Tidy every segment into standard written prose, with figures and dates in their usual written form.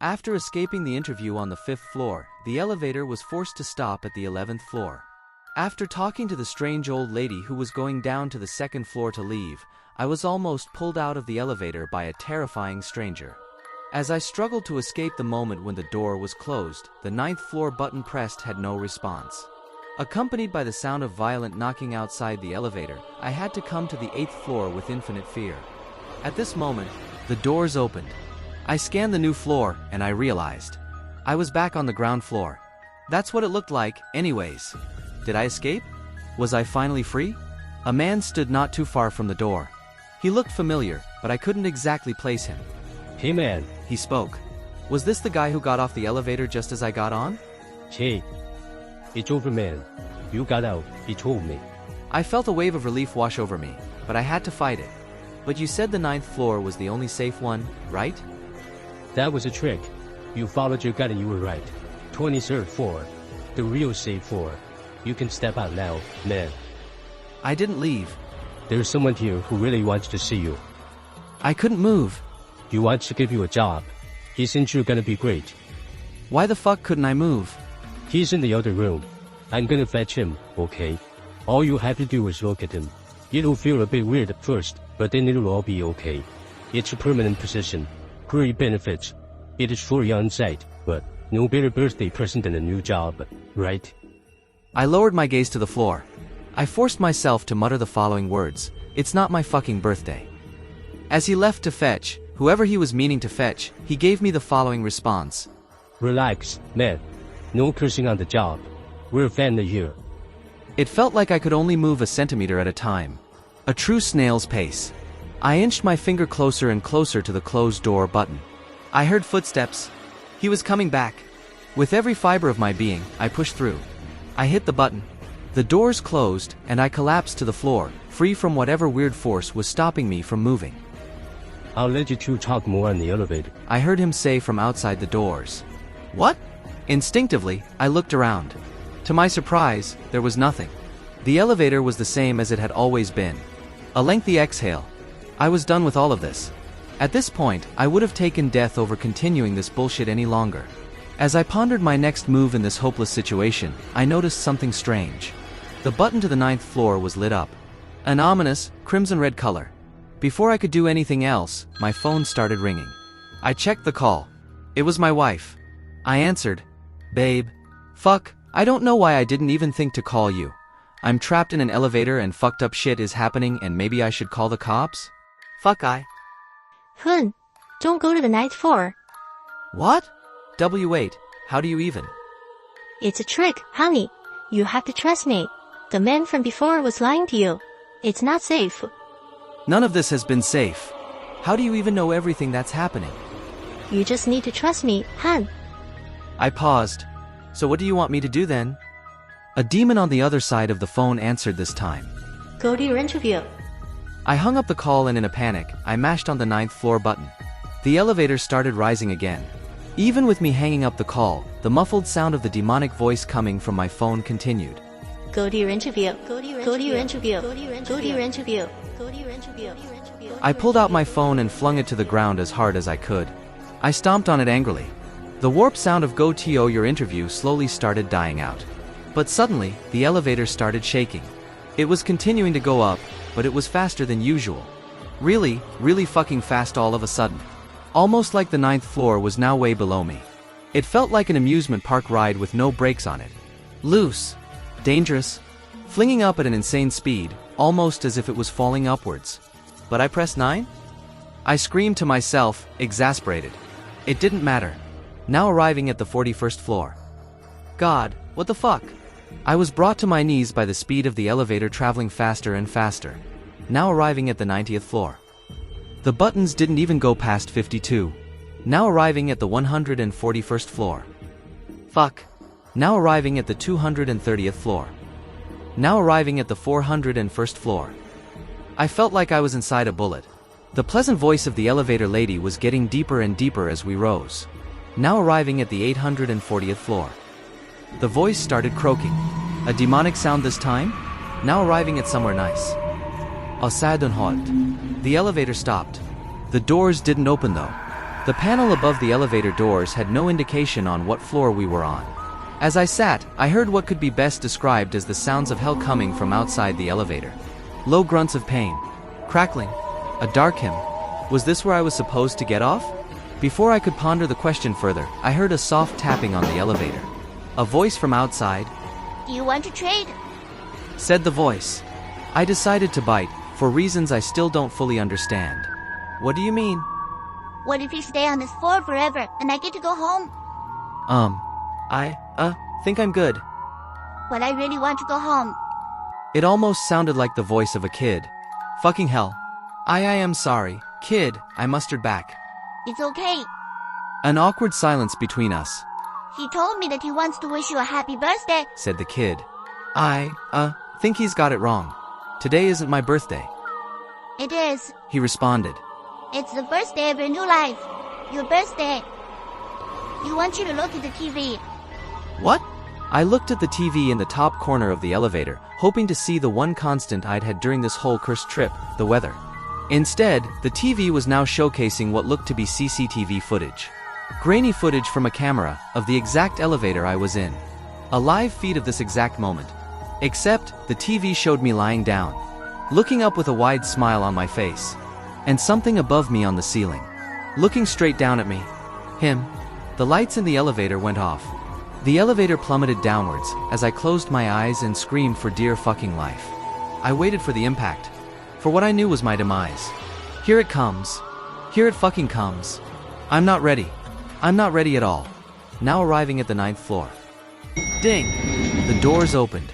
After escaping the interview on the 5th floor, the elevator was forced to stop at the 11th floor. After talking to the strange old lady who was going down to the 2nd floor to leave, I was almost pulled out of the elevator by a terrifying stranger. As I struggled to escape the moment when the door was closed, the 9th floor button pressed had no response. Accompanied by the sound of violent knocking outside the elevator, I had to come to the 8th floor with infinite fear. At this moment, the doors opened. I scanned the new floor, and I realized I was back on the ground floor. That's what it looked like, anyways. Did I escape? Was I finally free? A man stood not too far from the door. He looked familiar, but I couldn't exactly place him. Hey man, He spoke. Was this the guy who got off the elevator just as I got on? hey. It's over man. You got out, he told me. I felt a wave of relief wash over me, but I had to fight it. But you said the 9th floor was the only safe one, right? That was a trick. You followed your gut and you were right. 23rd floor. The real safe floor. You can step out now, man. I didn't leave. There's someone here who really wants to see you. I couldn't move. He wants to give you a job. He thinks you're gonna be great. Why the fuck couldn't I move? He's in the other room. I'm gonna fetch him, okay? All you have to do is look at him. It'll feel a bit weird at first, but then it'll all be okay. It's a permanent position. Great benefits. It is fully on site, but no better birthday present than a new job, right? I lowered my gaze to the floor. I forced myself to mutter the following words: "It's not my fucking birthday." As he left to fetch, whoever he was meaning to fetch, he gave me the following response: Relax, man. No cursing on the job. We're family here. It felt like I could only move a centimeter at a time. A true snail's pace. I inched my finger closer and closer to the closed door button. I heard footsteps. He was coming back. With every fiber of my being, I pushed through. I hit the button. The doors closed, and I collapsed to the floor, free from whatever weird force was stopping me from moving. I'll let you two talk more on the elevator. I heard him say from outside the doors. What? Instinctively, I looked around. To my surprise, there was nothing. The elevator was the same as it had always been. A lengthy exhale. I was done with all of this. At this point, I would have taken death over continuing this bullshit any longer. As I pondered my next move in this hopeless situation, I noticed something strange. The button to the 9th floor was lit up. An ominous, crimson-red color. Before I could do anything else, my phone started ringing. I checked the call. It was my wife. I answered. Babe. Fuck, I don't know why I didn't even think to call you. I'm trapped in an elevator and fucked up shit is happening and maybe I should call the cops? Fuck Hun, don't go to the 9th floor. What? W8, how do you even? It's a trick, honey. You have to trust me. The man from before was lying to you. It's not safe. None of this has been safe. How do you even know everything that's happening? You just need to trust me, hun. I paused. So what do you want me to do then? A demon on the other side of the phone answered this time. Go to your interview. I hung up the call and in a panic, I mashed on the 9th floor button. The elevator started rising again. Even with me hanging up the call, the muffled sound of the demonic voice coming from my phone continued. Go to your interview. Go to your interview. Go to your interview. Go to your interview. Go to your interview. I pulled out my phone and flung it to the ground as hard as I could. I stomped on it angrily. The warped sound of "Go to your interview" slowly started dying out. But suddenly, the elevator started shaking. It was continuing to go up, but it was faster than usual. Really, really fucking fast all of a sudden. Almost like the 9th floor was now way below me. It felt like an amusement park ride with no brakes on it. Loose. Dangerous. Flinging up at an insane speed, almost as if it was falling upwards. But I pressed 9? I screamed to myself, exasperated. It didn't matter. Now arriving at the 41st floor. God, what the fuck? I was brought to my knees by the speed of the elevator traveling faster and faster. Now arriving at the 90th floor. The buttons didn't even go past 52. Now arriving at the 141st floor. Fuck. Now arriving at the 230th floor. Now arriving at the 401st floor. I felt like I was inside a bullet. The pleasant voice of the elevator lady was getting deeper and deeper as we rose. Now arriving at the 840th floor. The voice started croaking. A demonic sound this time? Now arriving at somewhere nice. Halt. The elevator stopped. The doors didn't open though. The panel above the elevator doors had no indication on what floor we were on. As I sat, I heard what could be best described as the sounds of hell coming from outside the elevator. Low grunts of pain. Crackling. A dark hymn. Was this where I was supposed to get off? Before I could ponder the question further, I heard a soft tapping on the elevator. A voice from outside. Do you want to trade? Said the voice. I decided to bite, for reasons I still don't fully understand. What do you mean? What if you stay on this floor forever and I get to go home? I think I'm good. But I really want to go home. It almost sounded like the voice of a kid. Fucking hell. I am sorry, kid, I mustered back. It's okay. An awkward silence between us. He told me that he wants to wish you a happy birthday, said the kid. I think he's got it wrong. Today isn't my birthday. It is. He responded. It's the birthday of your new life. Your birthday. You want you to look at the TV. What? I looked at the TV in the top corner of the elevator, hoping to see the one constant I'd had during this whole cursed trip, the weather. Instead, the TV was now showcasing what looked to be CCTV footage. Grainy footage from a camera of the exact elevator I was in. A live feed of this exact moment. Except, the TV showed me lying down, looking up with a wide smile on my face, and something above me on the ceiling, looking straight down at me. Him. The lights in the elevator went off. The elevator plummeted downwards as I closed my eyes and screamed for dear fucking life. I waited for the impact, for what I knew was my demise. Here it comes. Here it fucking comes. I'm not ready. I'm not ready at all. Now arriving at the 9th floor. Ding! The doors opened.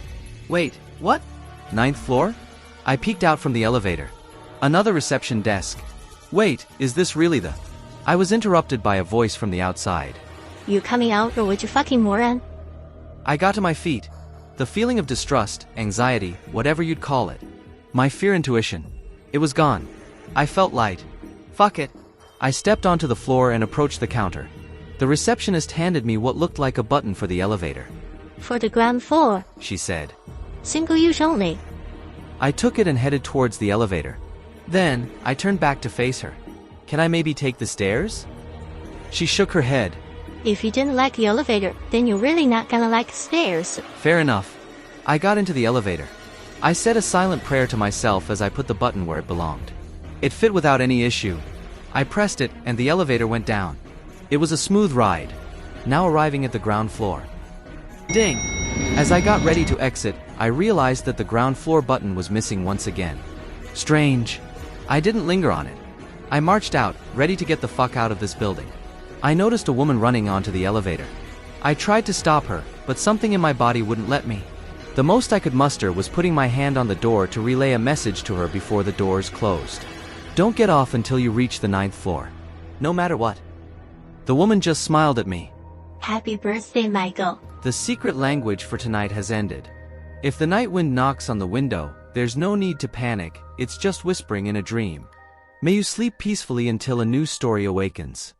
Wait, what? 9th floor? I peeked out from the elevator. Another reception desk. Wait, is this really the... I was interrupted by a voice from the outside. You coming out or would you fucking moron? I got to my feet. The feeling of distrust, anxiety, whatever you'd call it. My fear intuition. It was gone. I felt light. Fuck it. I stepped onto the floor and approached the counter. The receptionist handed me what looked like a button for the elevator. For the ground floor, she said. Single use only. I took it and headed towards the elevator. Then, I turned back to face her. Can I maybe take the stairs? She shook her head. If you didn't like the elevator, then you're really not gonna like stairs. Fair enough. I got into the elevator. I said a silent prayer to myself as I put the button where it belonged. It fit without any issue. I pressed it and the elevator went down. It was a smooth ride. Now arriving at the ground floor. Ding! As I got ready to exit, I realized that the ground floor button was missing once again. Strange. I didn't linger on it. I marched out, ready to get the fuck out of this building. I noticed a woman running onto the elevator. I tried to stop her, but something in my body wouldn't let me. The most I could muster was putting my hand on the door to relay a message to her before the doors closed. Don't get off until you reach the 9th floor. No matter what. The woman just smiled at me. Happy birthday, Michael. The secret language for tonight has ended. If the night wind knocks on the window, there's no need to panic, it's just whispering in a dream. May you sleep peacefully until a new story awakens.